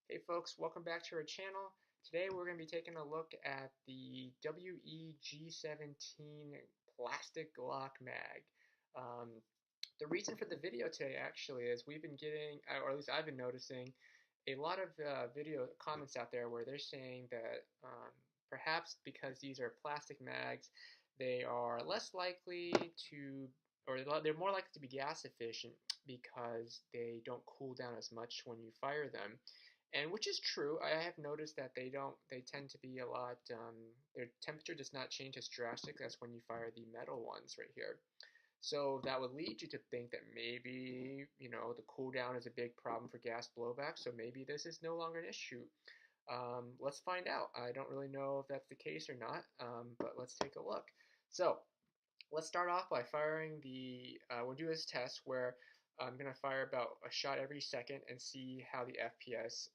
Hey folks, welcome back to our channel. Today we're going to be taking a look at the WE G17 Plastic Glock Mag. Um, the reason for the video today actually is we've been getting, or at least I've been noticing, a lot of video comments out there where they're saying that perhaps because these are plastic mags, they are less likely to, or they're more likely to be gas efficient because they don't cool down as much when you fire them. And which is true. I have noticed that they tend to be a lot, their temperature does not change as drastic as when you fire the metal ones right here. So that would lead you to think that maybe, the cooldown is a big problem for gas blowback, so maybe this is no longer an issue. Let's find out. I don't really know if that's the case or not, but let's take a look. So let's start off by firing we'll do this test where I'm going to fire about a shot every second and see how the FPS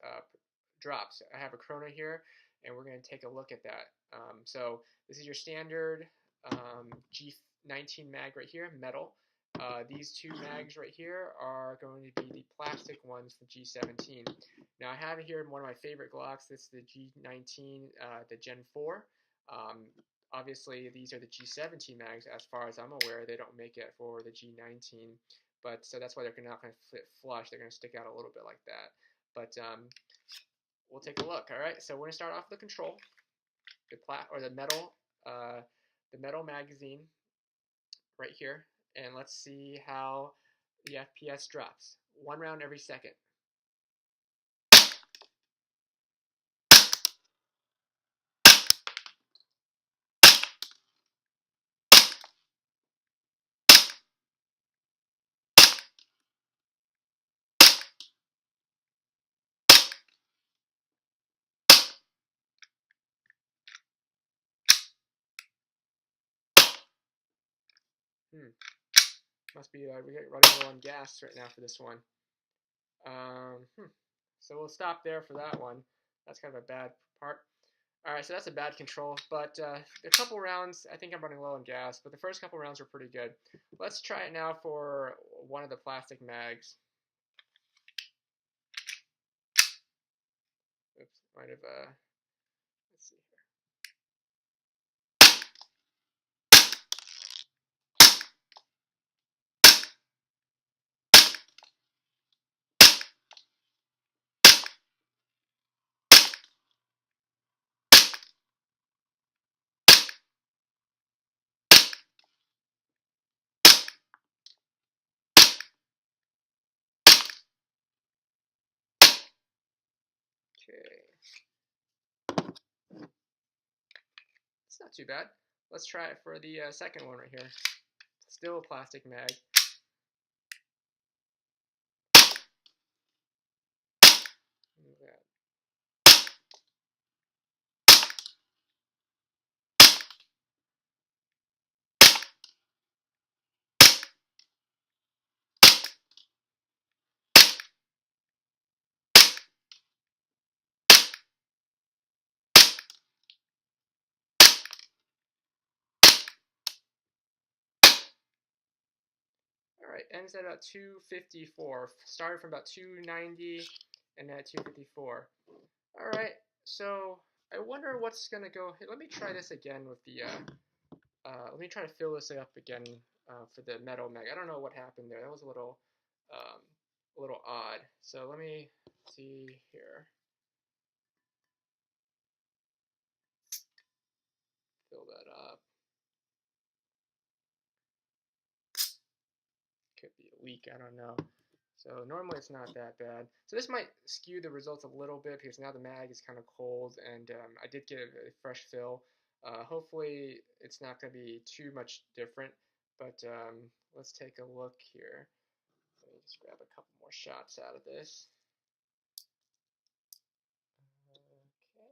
drops. I have a Chrono here, and we're going to take a look at that. So this is your standard G19 mag right here, metal. These two mags right here are going to be the plastic ones for G17. Now I have here one of my favorite Glocks. This is the G19, the Gen 4. Obviously, these are the G17 mags. As far as I'm aware, they don't make it for the G19, but so that's why they're not going to fit flush. They're going to stick out a little bit like that. But we'll take a look. All right, so we're going to start off with the control, the metal magazine right here, and let's see how the FPS drops. One round every second. Must be we get running low on gas right now for this one. So we'll stop there for that one. That's kind of a bad part. All right, so that's a bad control, but a couple rounds, I think I'm running low on gas, but the first couple rounds were pretty good. Let's try it now for one of the plastic mags. Oops, might have, let's see here. Okay. It's not too bad. Let's try it for the second one right here. Still a plastic mag. Look at that. All right, ends at about 254. Started from about 290 and at 254. All right, so I wonder what's gonna go. Hey, let me try this again with the. Let me try to fill this up again for the metal mag. I don't know what happened there. That was a little odd. So let me see here. Fill that up. Could be a leak. I don't know. So normally it's not that bad. So this might skew the results a little bit because now the mag is kind of cold, and I did get a fresh fill. Hopefully it's not going to be too much different, but let's take a look here. Let me just grab a couple more shots out of this. Okay.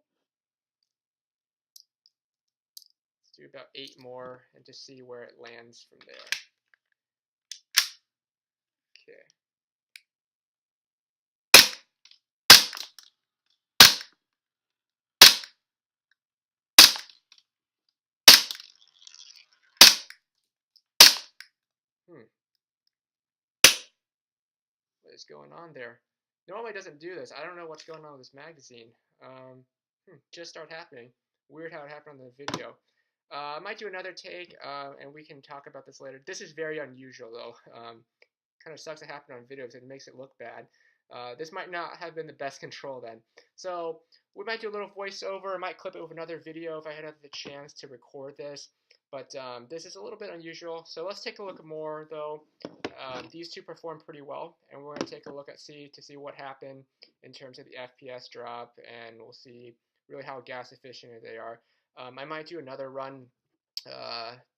Let's do about 8 more and just see where it lands from there. Okay. What is going on there? Normally it doesn't do this. I don't know what's going on with this magazine. Just started happening. Weird how it happened on the video. I might do another take, and we can talk about this later. This is very unusual, though. Kind of sucks it happened on video because it makes it look bad. This might not have been the best control then. So we might do a little voiceover. I might clip it with another video if I had the chance to record this. But this is a little bit unusual. So let's take a look more, though. These two performed pretty well, and we're going to take a look at see what happened in terms of the FPS drop, and we'll see really how gas efficient they are. I might do another run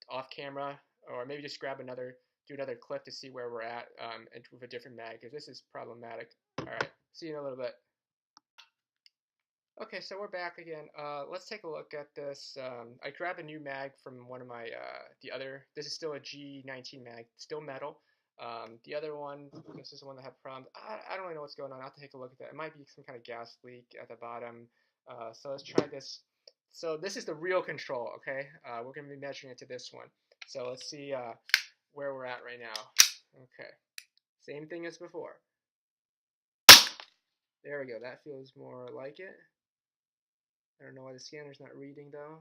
off camera, or maybe just do another clip to see where we're at and with a different mag, because this is problematic. All right, see you in a little bit. Okay, so we're back again. Let's take a look at this. I grabbed a new mag from one of my, this is still a G17 mag, still metal. The other one, this is the one that had problems. I don't really know what's going on. I'll have to take a look at that. It might be some kind of gas leak at the bottom. So let's try this. So this is the real control, okay? We're going to be measuring it to this one. So let's see where we're at right now. Okay, same thing as before. There we go. That feels more like it. I don't know why the scanner's not reading though.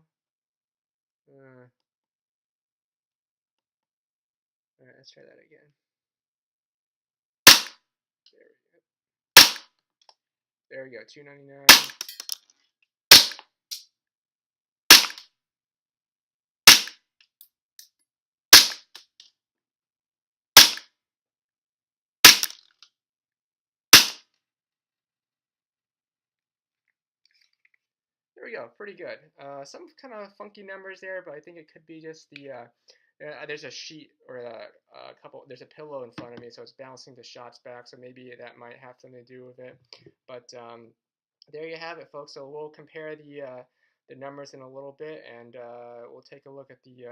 Alright, let's try that again. There we go. 299. There we go. Pretty good. Some kind of funky numbers there, but I think it could be just the there's a sheet or a couple. There's a pillow in front of me, so it's bouncing the shots back. So maybe that might have something to do with it. But there you have it, folks. So we'll compare the numbers in a little bit, and we'll take a look at the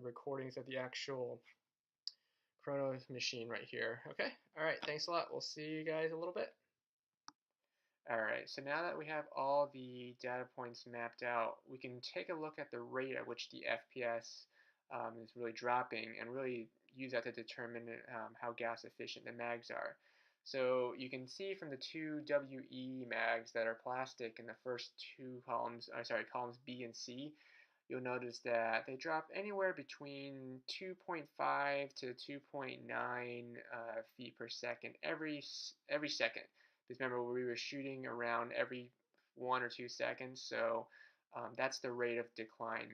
recordings of the actual chrono machine right here. Okay. All right. Thanks a lot. We'll see you guys a little bit. Alright, so now that we have all the data points mapped out, we can take a look at the rate at which the FPS is really dropping and really use that to determine how gas efficient the mags are. So you can see from the two WE mags that are plastic in the first two columns, columns B and C, you'll notice that they drop anywhere between 2.5 to 2.9 feet per second every second. Because remember, we were shooting around every 1 or 2 seconds, so that's the rate of decline.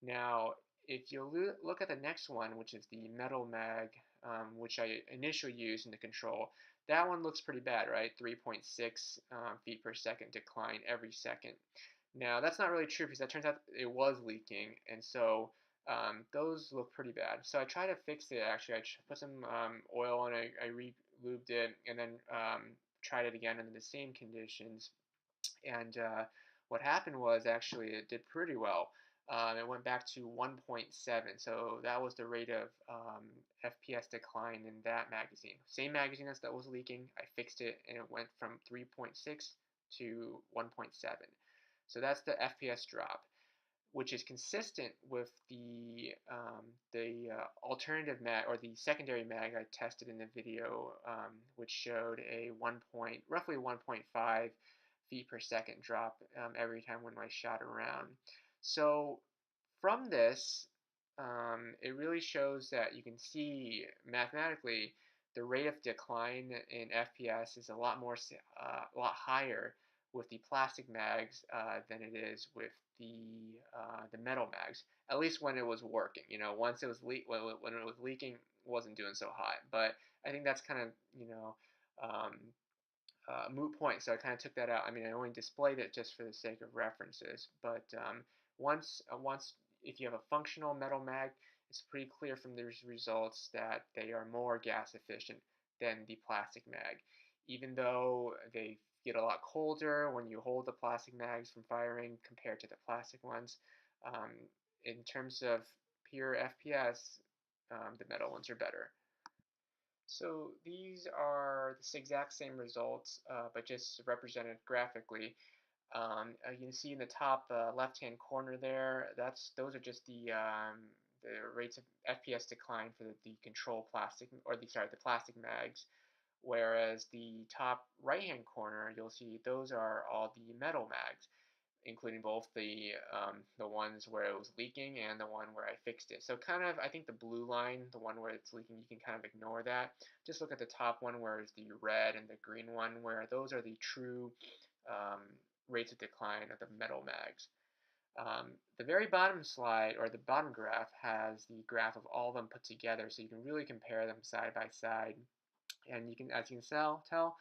Now, if you look at the next one, which is the metal mag, which I initially used in the control, that one looks pretty bad, right? 3.6 feet per second decline every second. Now, that's not really true because that turns out it was leaking, and so those look pretty bad. So I tried to fix it, actually. I put some oil on it, I re-lubed it, and then tried it again under the same conditions, and what happened was actually it did pretty well. It went back to 1.7, so that was the rate of FPS decline in that magazine. Same magazine that was leaking, I fixed it, and it went from 3.6 to 1.7. So that's the FPS drop, which is consistent with the alternative mag, or the secondary mag I tested in the video, which showed a roughly 1.5 feet per second drop every time when I shot around. So from this, it really shows that you can see mathematically the rate of decline in FPS is a lot higher with the plastic mags than it is with the metal mags. At least when it was working. You know, once it was when it was leaking, it wasn't doing so hot. But I think that's kind of moot point. So I kind of took that out. I mean, I only displayed it just for the sake of references. But once if you have a functional metal mag, it's pretty clear from these results that they are more gas efficient than the plastic mag, even though they get a lot colder when you hold the plastic mags from firing compared to the plastic ones. In terms of pure FPS, the metal ones are better. So these are the exact same results, but just represented graphically. You can see in the top left-hand corner there, those are just the rates of FPS decline for the control plastic, or the plastic mags. whereas the top right-hand corner, you'll see those are all the metal mags, including both the ones where it was leaking and the one where I fixed it. So kind of, I think the blue line, the one where it's leaking, you can kind of ignore that. Just look at the top one where it's the red and the green one, where those are the true um, rates of decline of the metal mags. The very bottom slide, or the bottom graph, has the graph of all of them put together, so you can really compare them side by side. And you can, as you can tell,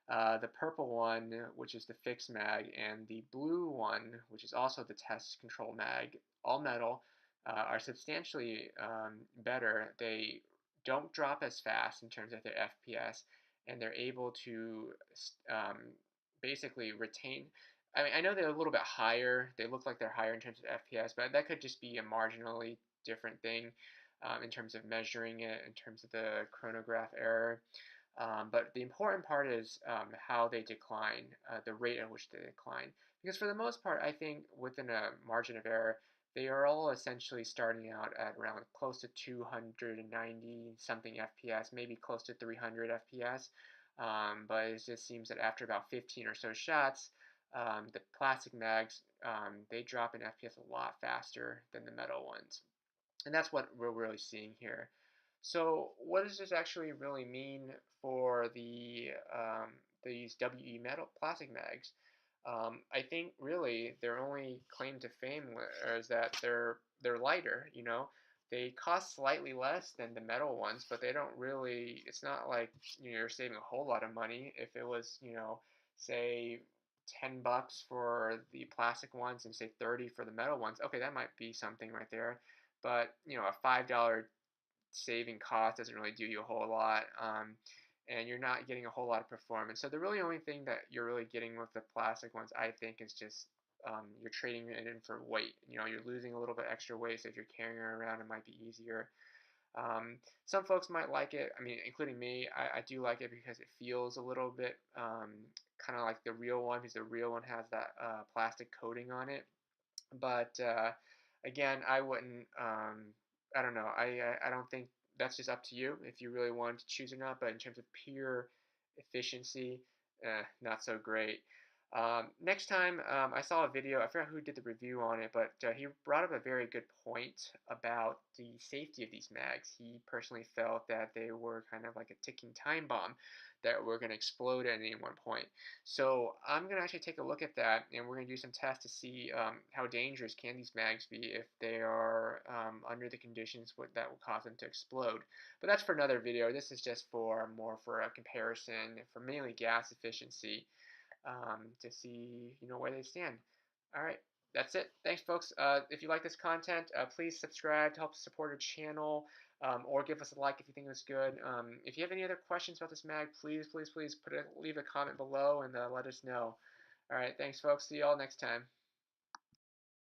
the purple one, which is the fixed mag, and the blue one, which is also the test control mag, all metal, are substantially better. They don't drop as fast in terms of their FPS, and they're able to um, basically retain. I mean, I know they're a little bit higher. They look like they're higher in terms of FPS, but that could just be a marginally different thing in terms of measuring it, in terms of the chronograph error. But the important part is how they decline, the rate at which they decline. Because for the most part, I think within a margin of error, they are all essentially starting out at around close to 290 something FPS, maybe close to 300 FPS. But it just seems that after about 15 or so shots, the plastic mags, they drop in FPS a lot faster than the metal ones. And that's what we're really seeing here. So what does this actually really mean for these WE metal plastic mags? I think really their only claim to fame is that they're lighter. You know, they cost slightly less than the metal ones, but they don't really. It's not like you're saving a whole lot of money. If it was, say $10 for the plastic ones and say 30 for the metal ones, okay, that might be something right there. But a $5 saving cost doesn't really do you a whole lot, and you're not getting a whole lot of performance. So the really only thing that you're really getting with the plastic ones, I think, is just you're trading it in for weight. You're losing a little bit extra weight, so if you're carrying it around, it might be easier. Some folks might like it. I mean, including me, I do like it because it feels a little bit kind of like the real one, because the real one has that plastic coating on it. But again, I wouldn't. I don't know. I don't think that's just up to you if you really want to choose or not. But in terms of pure efficiency, not so great. Next time, I saw a video. I forgot who did the review on it, but he brought up a very good point about the safety of these mags. He personally felt that they were kind of like a ticking time bomb that were going to explode at any one point. So I'm going to actually take a look at that, and we're going to do some tests to see how dangerous can these mags be if they are under the conditions that will cause them to explode. But that's for another video. This is just more for a comparison for mainly gas efficiency, to see where they stand. All right, that's it. Thanks, folks. If you like this content, please subscribe to help support our channel, or give us a like if you think it was good. If you have any other questions about this mag, please leave a comment below and let us know. All right, thanks, folks. See you all next time.